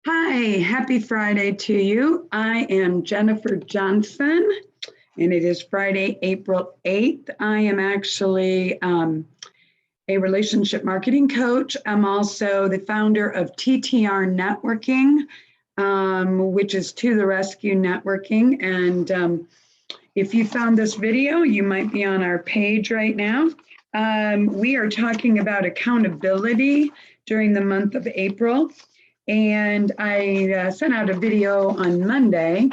Hi, happy Friday to you. I am Jennifer Johnson, and it is Friday, April 8th. I am actually a relationship marketing coach. I'm also the founder of TTR Networking, which is To the Rescue Networking. And if you found this video, you might be on our page right now. We are talking about accountability during the month of April. And I sent out a video on Monday.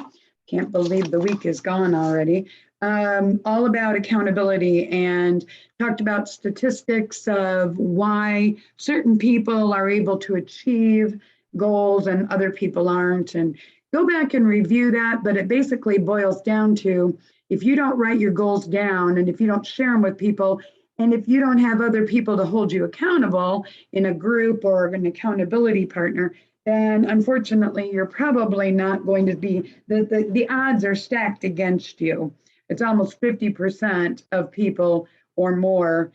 Can't believe the week is gone already. All about accountability and talked about statistics of why certain people are able to achieve goals and other people aren't. And go back and review that. But it basically boils down to if you don't write your goals down and if you don't share them with people, and if you don't have other people to hold you accountable in a group or an accountability partner, then unfortunately, you're probably not going to be, the odds are stacked against you. It's almost 50% of people or more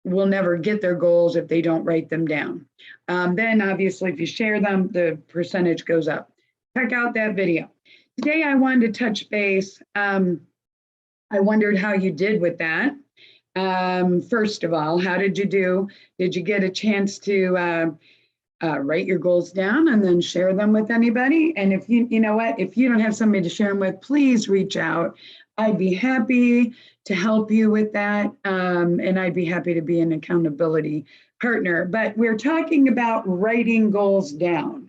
will never get their goals if they don't write them down. Then obviously, if you share them, the percentage goes up. Check out that video. Today, I wanted to touch base. I wondered how you did with that. First of all, how did you do? Did you get a chance to write your goals down and then share them with anybody? And if you know what, if you don't have somebody to share them with, please reach out. I'd be happy to help you with that. And I'd be happy to be an accountability partner. But we're talking about writing goals down.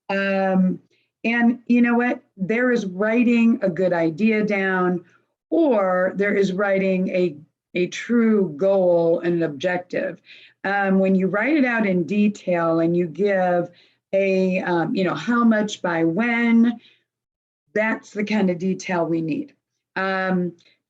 And you know what, there is writing a good idea down, or there is writing a true goal and an objective. When you write it out in detail and you give a, how much by when, that's the kind of detail we need.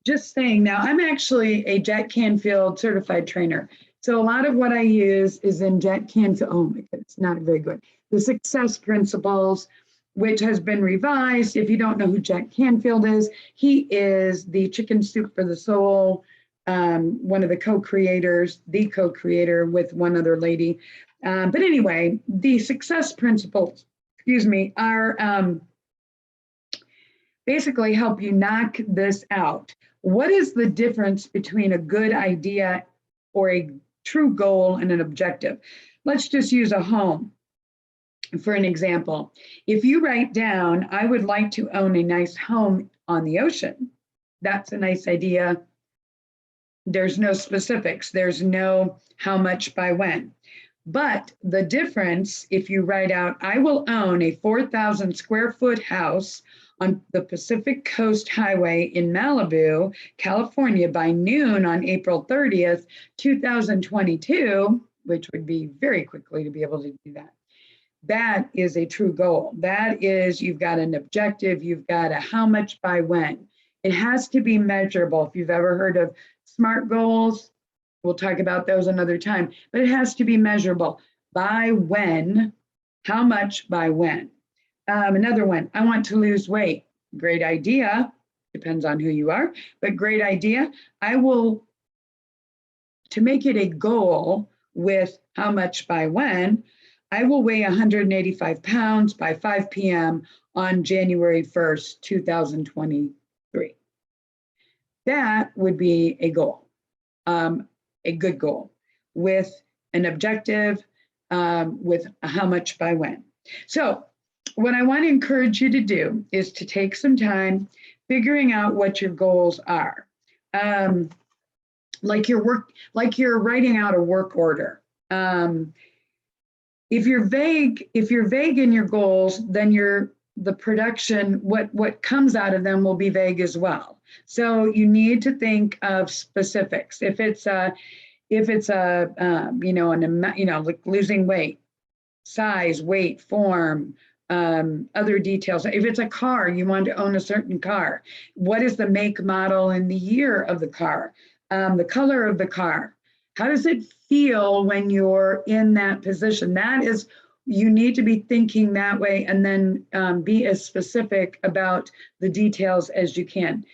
Just saying, now I'm actually a Jack Canfield certified trainer. So a lot of what I use is in Jack Canfield. Oh my goodness, not very good. The Success Principles, which has been revised. If you don't know who Jack Canfield is, he is the Chicken Soup for the Soul, one of the co-creators, the co-creator with one other lady. But anyway, the Success Principles, are basically help you knock this out. What is the difference between a good idea or a true goal and an objective? Let's just use a home for an example. If you write down, I would like to own a nice home on the ocean, that's a nice idea. There's no specifics. There's no how much by when. But the difference, if you write out, I will own a 4,000 square foot house on the Pacific Coast Highway in Malibu, California by noon on April 30th, 2022, which would be very quickly to be able to do that. That is a true goal. That is, you've got an objective, you've got a how much by when. It has to be measurable. If you've ever heard of SMART goals, we'll talk about those another time, but it has to be measurable. By when, how much by when. Another one, I want to lose weight. Great idea, depends on who you are, but great idea. To make it a goal with how much by when, I will weigh 185 pounds by 5 p.m. on January 1st, 2023. That would be a goal, a good goal with an objective, with how much by when. So what I want to encourage you to do is to take some time figuring out what your goals are. Like you're writing out a work order. If you're vague in your goals, then the production, what comes out of them will be vague as well. So you need to think of specifics. If it's like losing weight, size, weight, form, other details. If it's a car, you want to own a certain car. What is the make, model, and the year of the car? The color of the car. How does it feel when you're in that position? That is, you need to be thinking that way, and then be as specific about the details as you can.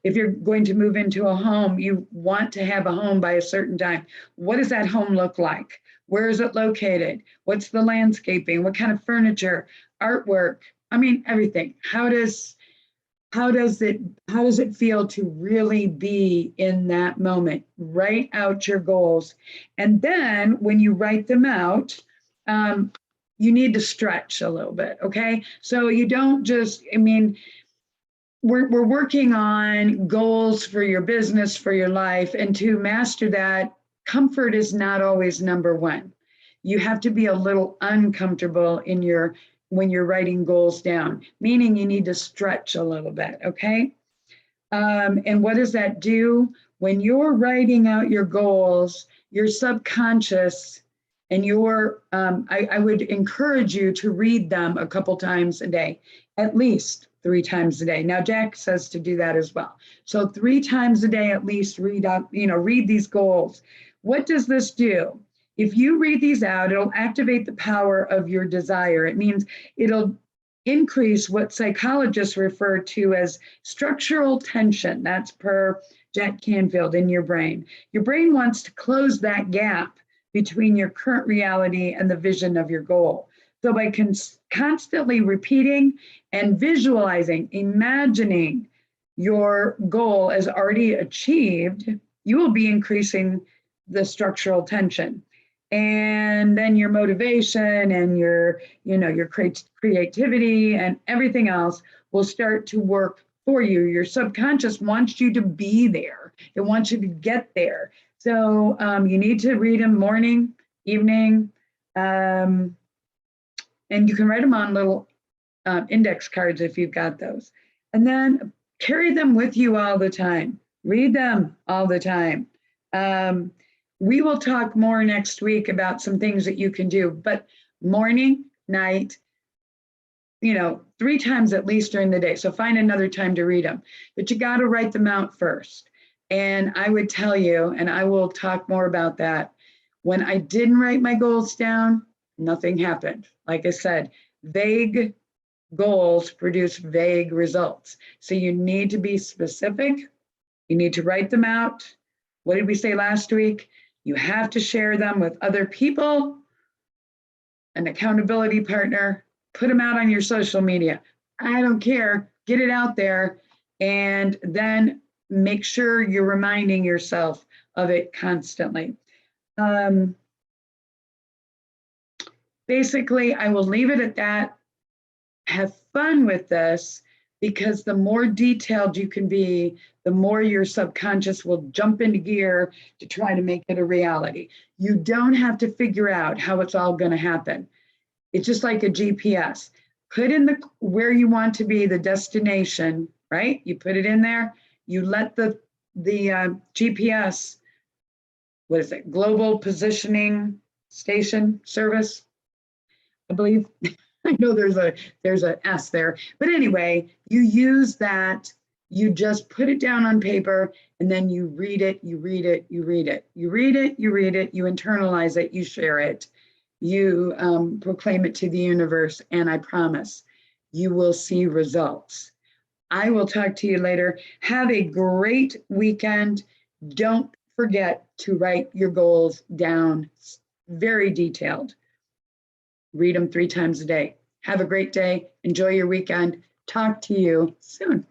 If you're going to move into a home, you want to have a home by a certain time. What does that home look like? Where is it located? What's the landscaping? What kind of furniture, artwork? I mean, everything. How does it feel to really be in that moment? Write out your goals. And then when you write them out, you need to stretch a little bit, okay? So you don't just, I mean, we're working on goals for your business, for your life, and to master that, comfort is not always number one. You have to be a little uncomfortable in your when you're writing goals down, meaning you need to stretch a little bit, okay? And what does that do? When you're writing out your goals, your subconscious and I would encourage you to read them a couple times a day, at least 3 times a day. Now, Jack says to do that as well. So 3 times a day, at least read these goals. What does this do? If you read these out, it'll activate the power of your desire. It means it'll increase what psychologists refer to as structural tension. That's per Jack Canfield in your brain. Your brain wants to close that gap between your current reality and the vision of your goal. So by constantly repeating and visualizing, imagining your goal as already achieved, you will be increasing the structural tension. And then your motivation and your creativity and everything else will start to work for you. Your subconscious wants you to be there. It wants you to get there. So you need to read them morning, evening, and you can write them on little index cards if you've got those. And then carry them with you all the time. Read them all the time. We will talk more next week about some things that you can do, but morning, night, 3 times at least during the day. So find another time to read them, but you got to write them out first. And I would tell you, and I will talk more about that, when I didn't write my goals down, nothing happened. Like I said, vague goals produce vague results. So you need to be specific. You need to write them out. What did we say last week? You have to share them with other people, an accountability partner, put them out on your social media. I don't care, get it out there, and then make sure you're reminding yourself of it constantly. Basically, I will leave it at that. Have fun with this, because the more detailed you can be, the more your subconscious will jump into gear to try to make it a reality. You don't have to figure out how it's all going to happen. It's just like a GPS. Put in where you want to be, the destination, right? You put it in there. You let the GPS, what is it? Global Positioning Station Service, I believe. I know there's a S there, but anyway, you use that. You just put it down on paper, and then you read it, you read it, you read it, you read it, you read it, you internalize it, you share it, you proclaim it to the universe, and I promise you will see results. I will talk to you later. Have a great weekend. Don't forget to write your goals down, very detailed. Read them 3 times a day. Have a great day. Enjoy your weekend. Talk to you soon.